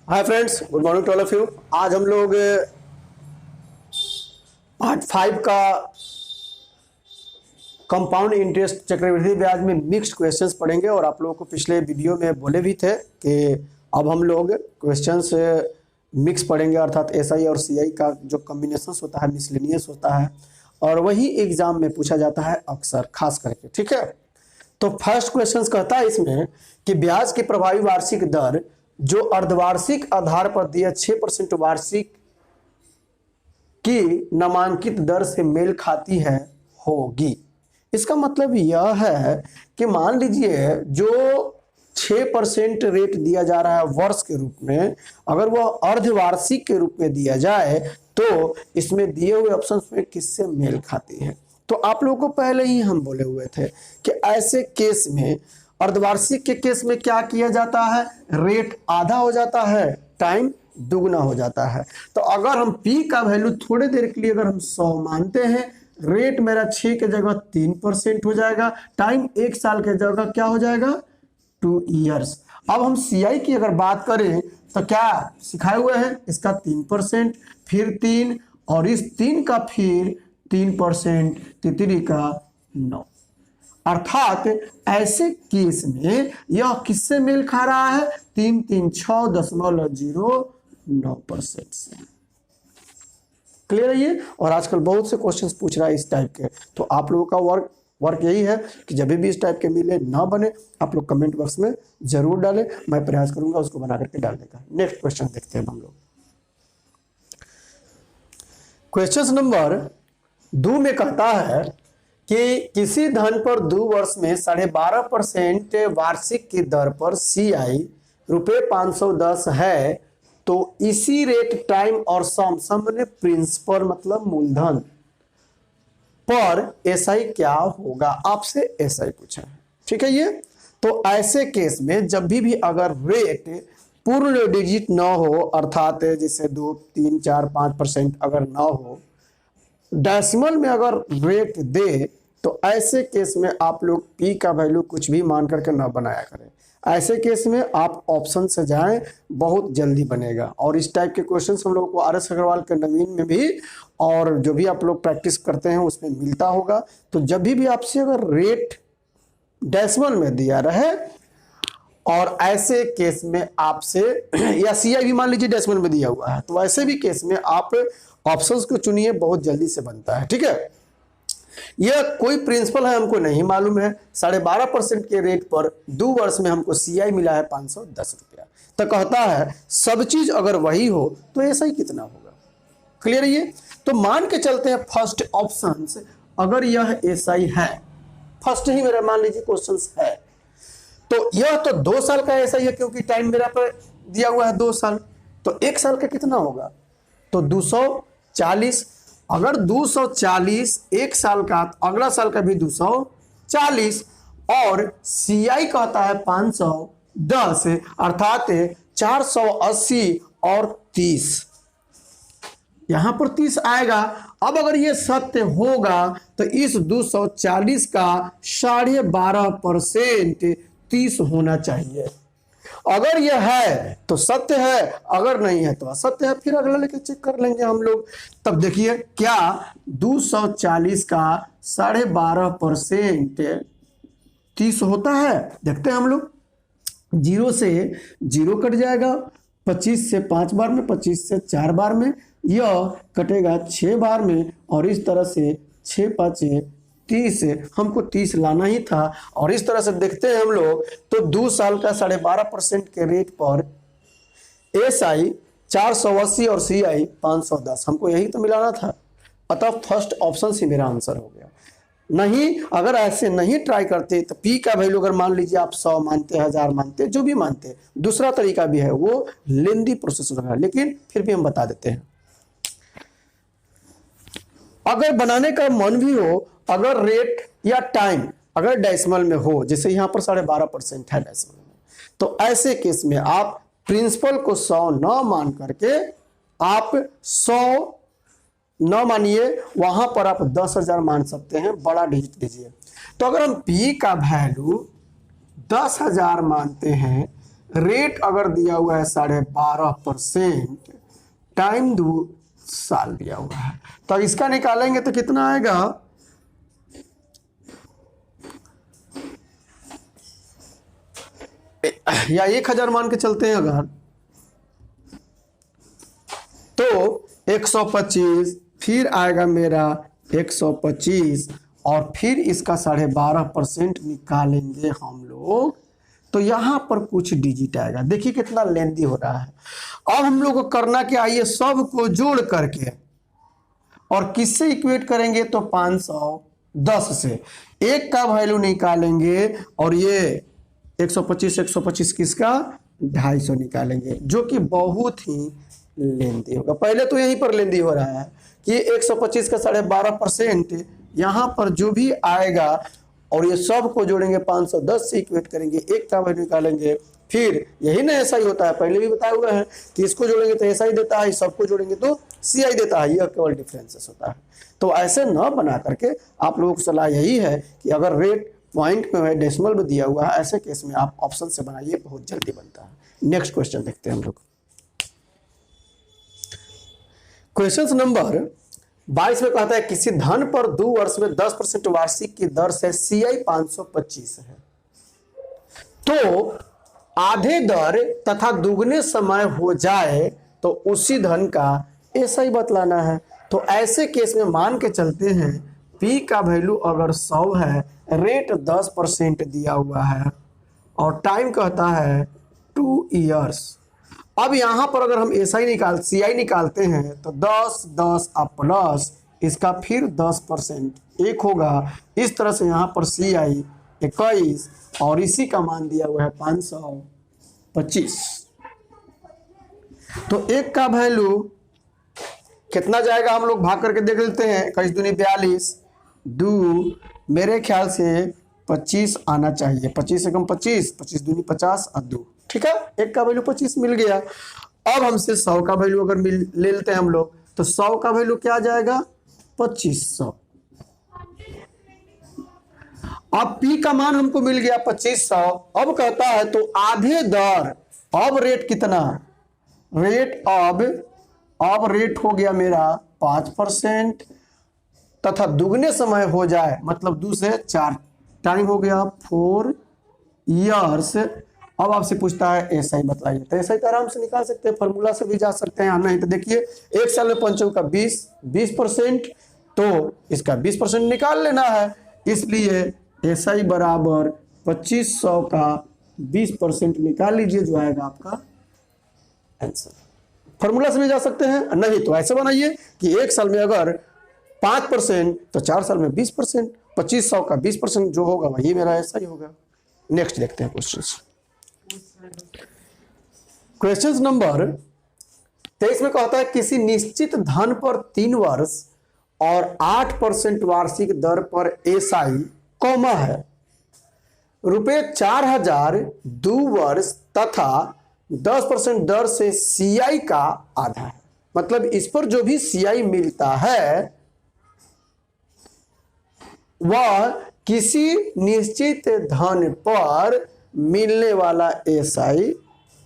Hi friends, good morning to all of you. आज हम लोग पार्ट 5 का कंपाउंड इंटरेस्ट चक्रवृद्धि ब्याज में मिक्स्ड क्वेश्चंस पढ़ेंगे। और आप लोगों को पिछले वीडियो में बोले भी थे कि अब हम लोग क्वेश्चंस मिक्स पढ़ेंगे, अर्थात एसआई और सीआई का जो कॉम्बिनेशंस होता है, मिसलेनियस होता है, और वही एग्जाम में पूछा जाता है अक्सर, खास करके। ठीक है, तो फर्स्ट क्वेश्चन कहता है इसमें कि ब्याज की प्रभावी वार्षिक दर जो अर्धवार्षिक आधार पर दिया 6% वार्षिक की नामांकित दर से मेल खाती है होगी। इसका मतलब यह है कि मान लीजिए जो 6% रेट दिया जा रहा है वर्ष के रूप में, अगर वह अर्धवार्षिक के रूप में दिया जाए तो इसमें दिए हुए ऑप्शन में किससे मेल खाती है। तो आप लोगों को पहले ही हम बोले हुए थे कि ऐसे केस में, अर्धवार्षिक के केस में क्या किया जाता है, रेट आधा हो जाता है, टाइम दुगना हो जाता है। तो अगर हम पी का वैल्यू थोड़ी देर के लिए अगर हम 100 मानते हैं, रेट मेरा 6 के जगह 3% हो जाएगा, टाइम 1 साल के जगह क्या हो जाएगा, 2 ईयर्स। अब हम सीआई की अगर बात करें तो क्या सिखाए हुए हैं, इसका 3%, फिर 3, और इस 3 का फिर 3%, तितली का 9। अर्थात ऐसे केस में यह किससे मेल खा रहा है, 336.09% से। क्लियर है ये। और आजकल बहुत से क्वेश्चंस पूछ रहा है इस टाइप के। तो आप लोगों का वर्क यही है कि जब भी इस टाइप के मिले ना बने, आप लोग कमेंट बॉक्स में जरूर डालें, मैं प्रयास करूंगा उसको बना करके डालने का। नेक्स्ट क्वेश्चन देखते हैं हम लोग। क्वेश्चन नंबर 2 में कहता है कि किसी धन पर 2 वर्ष में 12.5% वार्षिक की दर पर सीआई ₹510 है, तो इसी रेट, टाइम और सम ने प्रिंसिपल मतलब मूलधन पर एसआई क्या होगा। आपसे एसआई पूछा है, ठीक है ये। तो ऐसे केस में जब भी अगर रेट पूर्ण डिजिट ना हो, अर्थात जैसे 2, 3, 4, 5% अगर ना हो, डेसिमल में अगर रेट दे, तो ऐसे केस में आप लोग पी का वैल्यू कुछ भी मान करके ना बनाया करें। ऐसे केस में आप ऑप्शन से जाएं, बहुत जल्दी बनेगा। और इस टाइप के क्वेश्चंस हम लोगों को आर.एस. अग्रवाल के नवीन में भी, और जो भी आप लोग प्रैक्टिस करते हैं उसमें मिलता होगा। तो जब भी आपसे अगर रेट डेसिमल में दिया रहे, और ऐसे केस में आपसे या सीआई भी मान लीजिए डेसिमल में दिया हुआ है, तो ऐसे भी केस में आप ऑप्शंस को चुनिए, बहुत जल्दी से बनता है। ठीक है, यह कोई प्रिंसिपल है हमको नहीं मालूम है। 12.5% के रेट पर 2 वर्ष में हमको सीआई मिला है 510 रुपया। तो कहता है सब चीज अगर वही हो तो ऐसा ही कितना होगा। क्लियर है ये। तो मान के चलते हैं फर्स्ट ऑप्शन, अगर यह एसआई है, फर्स्ट ही मेरा मान लीजिए क्वेश्चन है, तो यह तो 2 साल का एसआई है, क्योंकि टाइम मेरा पर दिया हुआ है 2 साल। तो 1 साल का कितना होगा, तो 240। अगर 240 1 साल का, अगला साल का भी 240, और सीआई कहता है 510, अर्थात 480 और 30, यहां पर 30 आएगा। अब अगर ये सत्य होगा तो इस 240 का 12.5% 30 होना चाहिए। अगर यह है तो सत्य है, अगर नहीं है तो असत्य है। फिर अगला लेके चेक कर लेंगे हम लोग। तब देखिए क्या 240 का 12.5% 30 होता है, देखते हैं हम लोग। 0 से 0 कट जाएगा, 25 से 5 बार में, 25 से 4 बार में, यह कटेगा 6 बार में, और इस तरह से 6 5 30, हमको 30 लाना ही था। और इस तरह से देखते हैं हम लोग, तो 2 साल का 12.5% के रेट पर एसआई 480 और सीआई 510, हमको यही तो मिलाना था। अतः फर्स्ट ऑप्शन से मेरा आंसर हो गया। नहीं, अगर ऐसे नहीं ट्राई करते तो पी का वैल्यू अगर मान लीजिए आप 100 मानते, 1000 मानते, जो भी मानते, दूसरा तरीका भी है, वो लेंदी प्रोसेस होगा, लेकिन फिर भी हम बता देते हैं। अगर बनाने का मन भी हो, अगर रेट या टाइम अगर डेसिमल में हो, जैसे यहां पर 12.5% है डेसिमल में, तो ऐसे केस में आप प्रिंसिपल को 100 न मान करके आप 100 न मानिए, वहां पर आप 10,000 मान सकते हैं, बड़ा डिजिट दीजिए। तो अगर हम पी का वैल्यू 10,000 मानते हैं, रेट अगर दिया हुआ है 12.5%, टाइम 2 साल दिया हुआ है, तो इसका निकालेंगे तो कितना आएगा, या 1000 मान के चलते हैं अगर, तो 125, फिर आएगा मेरा 125, और फिर इसका 12.5% निकालेंगे हम लोग, तो यहां पर कुछ डिजिट आएगा। देखिए कितना लेंदी हो रहा है। अब हम लोग को करना क्या है, ये सब को जोड़ करके और किससे इक्वेट करेंगे, तो 510 से एक का वैल्यू निकालेंगे, और ये 125 किसका, 250 निकालेंगे, जो कि बहुत ही लेंदी होगा। पहले तो यहीं पर लेंदी हो रहा है कि 125 का 12.5%, यहां पर जो भी आएगा और ये सब को जोड़ेंगे 510 से इक्वेट करेंगे, एक का वैल्यू निकालेंगे, फिर यही ना ऐसा ही होता है, पहले भी बताया हुआ है कि इसको जोड़ेंगे तो ऐसा ही देता है, सबको जोड़ेंगे तो CI देता है, यह केवल डिफरेंसेस होता है। तो ऐसे न बना करके आप लोगों को सलाह यही है कि अगर रेट पॉइंट में है, डेसिमल में दिया हुआ है, ऐसे केस में आप ऑप्शन से बनाइए, बहुत जल्दी बनता है। नेक्स्ट क्वेश्चन देखते हैं हम लोग। क्वेश्चन नंबर 22 में कहता है किसी धन पर 2 वर्ष में 10% वार्षिक की दर से CI 525 है, तो आधे दर तथा दुगने समय हो जाए तो उसी धन का ऐसा ही बतलाना है। तो ऐसे केस में मान के चलते हैं P का वैल्यू अगर 100 है, रेट 10% दिया हुआ है, और टाइम कहता है 2 इयर्स। अब यहां पर अगर हम CI निकालते हैं तो 10 10 अब प्लस इसका फिर 10% एक होगा, इस तरह से यहां पर CI 21, और इसी का मान दिया हुआ है 525। तो एक का वैल्यू कितना जाएगा, हम लोग भाग करके देख लेते हैं। 21 दूनी 42, 2 मेरे ख्याल से 25 आना चाहिए, 25 से कम 25, 25 दूनी 50 और 2, ठीक है, एक का वैल्यू 25 मिल गया। अब हमसे 100 का वैल्यू अगर ले लेते हैं हम लोग, तो 100 का वैल्यू क्या जाएगा, 2500। अब P का मान हमको मिल गया 2500। अब कहता है तो आधे दर, अब रेट कितना, रेट अब रेट हो गया मेरा 5%, तथा दुगने समय हो जाए मतलब 2 से 4, टाइम हो गया 4 इयर्स। अब आपसे पूछता है ऐसा ही बताइए, तो ऐसा ही तो आराम से निकाल सकते हैं, फॉर्मूला से भी जा सकते हैं, नहीं तो देखिए 1 साल में 5 का 20%, तो इसका 20% निकाल लेना है, इसलिए ऐसा ही बराबर 2500 का 20% निकाल लीजिए, जो आएगा आपका आंसर। फॉर्मूला से भी जा सकते हैं, नहीं तो ऐसे बनाइए कि 1 साल में अगर 5% तो 4 साल में 20%, 2500 का 20% जो होगा वही मेरा ऐसा ही होगा। नेक्स्ट देखते हैं क्वेश्चन नंबर 23 में कहता है किसी निश्चित धन पर 3 वर्ष और 8% वार्षिक दर पर SI कॉमा है, ₹4000 2 वर्ष तथा 10% दर से CI का आधा है। मतलब इस पर जो भी CI मिलता है वह किसी निश्चित धन पर मिलने वाला SI,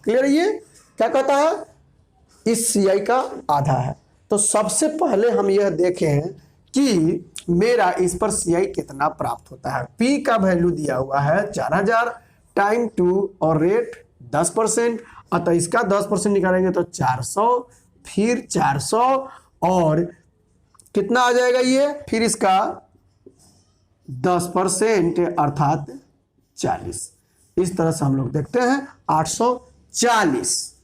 क्लियर, ये क्या कहता है, इस CI का आधा है। तो सबसे पहले हम यह देखें कि मेरा इस पर CI कितना प्राप्त होता है। P का वैल्यू दिया हुआ है 4000, टाइम 2 और रेट 10%, अतः इसका 10% निकालेंगे तो 400, फिर 400 और कितना आ जाएगा ये, फिर इसका 10% अर्थात 40। इस तरह से हम लोग देखते हैं 840,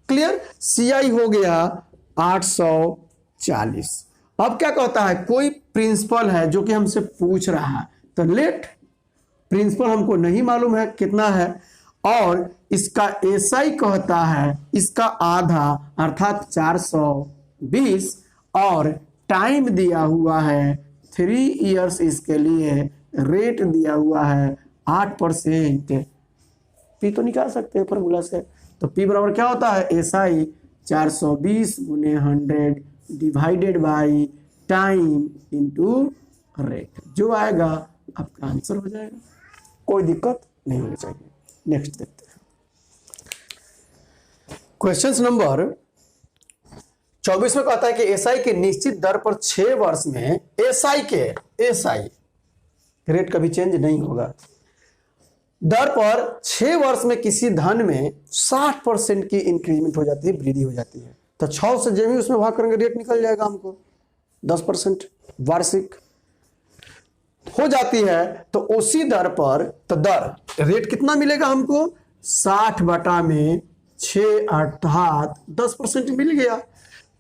क्लियर, CI हो गया 840। अब क्या कहता है, कोई प्रिंसिपल है जो कि हमसे पूछ रहा है, तो लेट प्रिंसिपल हमको नहीं मालूम है कितना है, और इसका SI कहता है इसका आधा अर्थात 420, और टाइम दिया हुआ है 3 इयर्स, इसके लिए रेट दिया हुआ है 8%। P तो निकाल सकते हैं फॉर्मूला से, तो P बराबर क्या होता है, SI 420 गुने 100 divided by time into rate, जो आएगा आपका आंसर हो जाएगा, कोई दिक्कत नहीं होनी चाहिए। नेक्स्ट देखते हैं क्वेश्चन नंबर 24 में कहता है कि एसआई के निश्चित दर पर 6 वर्ष में एसआई रेट कभी चेंज नहीं होगा दर पर 6 वर्ष में किसी धन में 60% की इंक्रीमेंट हो जाती है, वृद्धि हो जाती है। तो 6 से जब भी उसमें भाग करेंगे रेट निकल जाएगा हमको 10% वार्षिक हो जाती है। तो उसी दर पर तो दर रेट कितना मिलेगा हमको 60/6 अर्थात 10% मिल गया।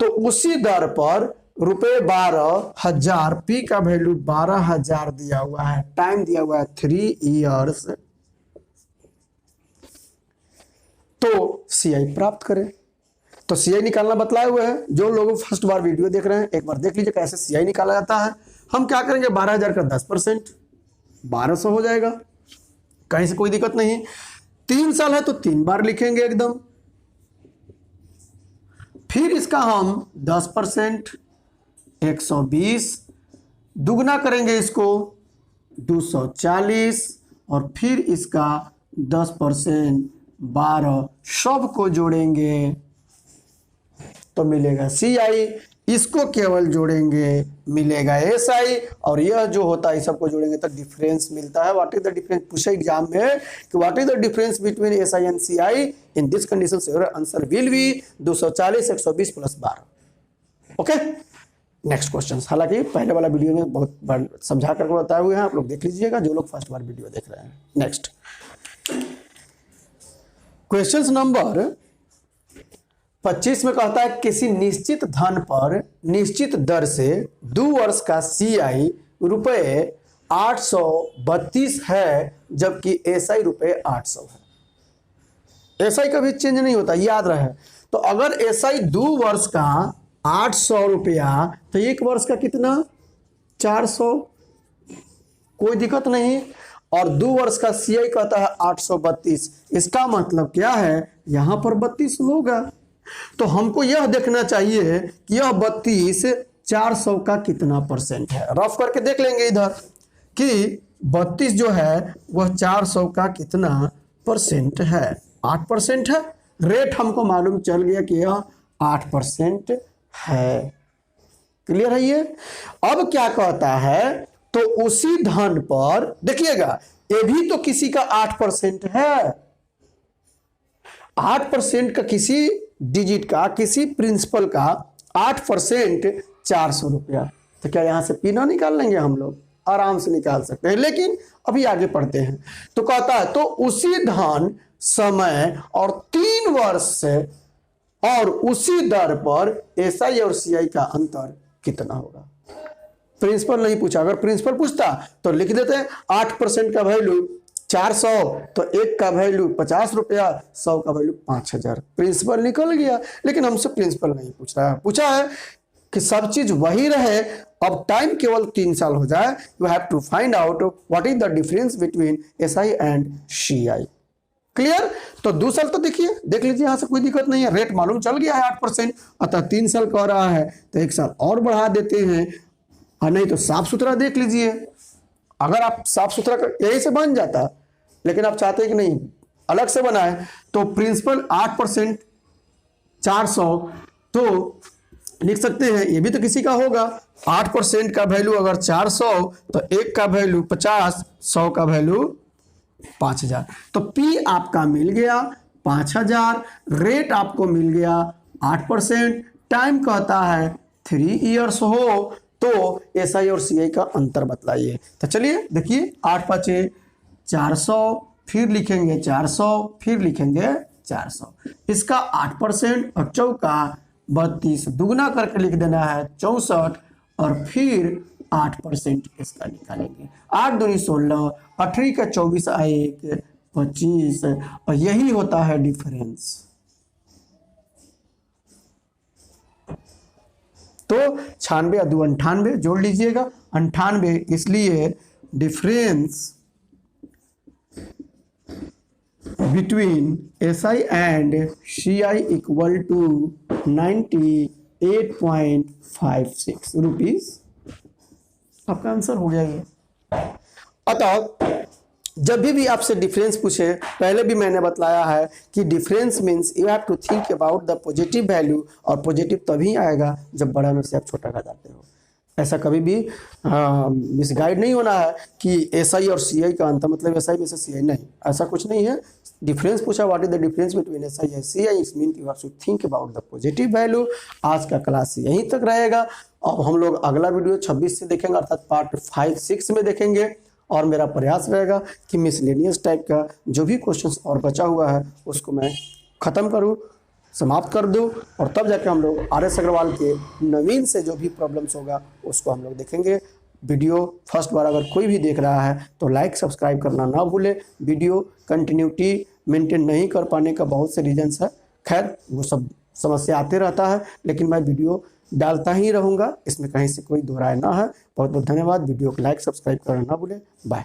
तो उसी दर पर रुपए 12,000 पी का वैल्यू 12,000 दिया हुआ है, टाइम दिया हुआ है 3 इयर्स, तो सीआई प्राप्त करें। तो सीआई निकालना बतलाए हुए हैं। जो लोग फर्स्ट बार वीडियो देख रहे हैं एक बार देख लीजिए कैसे सीआई निकाला जाता है। हम क्या करेंगे 12,000 का 10% 1200 हो जाएगा, कहीं से कोई दिक्कत नहीं। 3 साल है तो 3 बार लिखेंगे एकदम। फिर इसका हम 10% 120 दुगना करेंगे इसको 240 और फिर इसका 10% 12 सब को जोड़ेंगे तो मिलेगा सीआई, इसको केवल जोड़ेंगे मिलेगा एसआई, और यह जो होता है सबको जोड़ेंगे तो डिफरेंस मिलता है। व्हाट इज द डिफरेंस पूछा एग्जाम में कि what is the difference between SI and CI in this condition, your answer will be 240 120 + 12। Okay, next question. हालांकि पहले वाला वीडियो में बहुत बार समझा करके बताए हुए हैं, आप लोग देख लीजिएगा जो लोग फर्स्ट बार वीडियो देख रहे हैं। नेक्स्ट क्वेश्चन नंबर 25 में कहता है किसी निश्चित धन पर निश्चित दर से 2 वर्ष का सीआई रुपए 832 है जबकि एसआई रुपए 800 है। एसआई कभी चेंज नहीं होता, याद रहे। तो अगर एसआई 2 वर्ष का 800 रुपया तो 1 वर्ष का कितना 400, कोई दिक्कत नहीं। और 2 वर्ष का सीआई कहता है 832, इसका मतलब क्या है यहां पर 32 होगा। तो हमको यह देखना चाहिए कि यह 32 400 का कितना % है। रफ करके देख लेंगे इधर कि 32 जो है वह 400 का कितना % है, 8% है। रेट हमको मालूम चल गया कि यह 8% है। क्लियर है ये। अब क्या कहता है तो उसी धन पर देखिएगा ये भी तो किसी का 8% है। 8% का किसी डिजिट का किसी प्रिंसिपल का 8% 400 रुपया। तो क्या यहां से पीना निकाल लेंगे हम लोग, आराम से निकाल सकते हैं, लेकिन अभी आगे पढ़ते हैं। तो कहता है तो उसी धन समय और 3 वर्ष से और उसी दर पर एसआई और सीआई का अंतर कितना होगा। प्रिंसिपल नहीं पूछा, अगर प्रिंसिपल पूछता तो लिख देते हैं 8% का वैल्यू 400 तो 1 का वैल्यू 50 रुपया, 100 का वैल्यू 5000। प्रिंसिपल निकल गया, लेकिन हमसे प्रिंसिपल नहीं पूछ रहा है। पूछा है कि सब चीज वही रहे, अब टाइम केवल 3 साल हो जाए। You have to find out what is the difference between SI and CI. Clear. तो 2 साल तो देखिए देख लीजिए, यहां से कोई दिक्कत नहीं है, रेट मालूम चल गया है 8%, अतः 3 साल कह रहा है तो 1 साल और बढ़ा देते हैं, और नहीं तो साफ सुथरा देख लीजिए। अगर आप साफ सुथरा यही से बन जाता, लेकिन आप चाहते हैं कि नहीं अलग से बनाए, तो प्रिंसिपल 8% 400 तो लिख सकते हैं, ये भी तो किसी का होगा। 8% का वैल्यू अगर 400 तो 1 का वैल्यू 50, 100 का वैल्यू 5000। तो पी आपका मिल गया 5000, रेट आपको मिल गया 8%, टाइम कहता है 3 इयर्स हो, तो एसआई और सीआई का अंतर बतलाइए। तो चलिए देखिए 8 5 400, फिर लिखेंगे 400, फिर लिखेंगे 400, इसका 8% और चौका 32 दुगना करके लिख देना है 64, और फिर 8% इसका निकालेंगे। 8 दूनी 16, 18 का 24 आए 1 25, और यही होता है डिफरेंस। तो 96 और 2 98 जोड़ लीजिएगा 98, इसलिए difference between SI and CI equal to 98.56 rupees. आपका आंसर हो गया ये। अतः जब भी आपसे डिफरेंस पूछे, पहले भी मैंने बतलाया है कि difference means you have to think about the positive value, और पॉजिटिव तभी आएगा जब बड़ा में से आप छोटा का जाते हो। ऐसा कभी भी मिसगाइड नहीं होना है कि एसआई और सीआई का अंतर मतलब एसआई में से सीआई, नहीं, ऐसा कुछ नहीं है। डिफरेंस पूछा, what is the difference between SI and CI, it's mean you have to think about the positive value. आज का क्लास यहीं तक रहेगा। अब हम लोग अगला वीडियो 26 से देखेंगे, अर्थात पार्ट 5, 6 में देखेंगे। और मेरा प्रयास रहेगा कि मिसलेनियस टाइप का जो भी क्वेश्चंस और बचा हुआ है उसको मैं ख़त्म करूं, समाप्त कर दूं, और तब जाके हम लोग RS अग्रवाल के नवीन से जो भी प्रॉब्लम्स होगा उसको हम लोग देखेंगे। वीडियो फर्स्ट बार अगर कोई भी देख रहा है तो लाइक सब्सक्राइब करना ना भूले। वीडियो कंटिन्यूटी मेंटेन नहीं कर पाने का बहुत से रीजंस है, खैर वो सब समस्या आते रहता है, लेकिन मैं वीडियो डालता ही रहूँगा, इसमें कहीं से कोई दो राय ना है। बहुत बहुत धन्यवाद। वीडियो को लाइक सब्सक्राइब करना ना भूलें। बाय।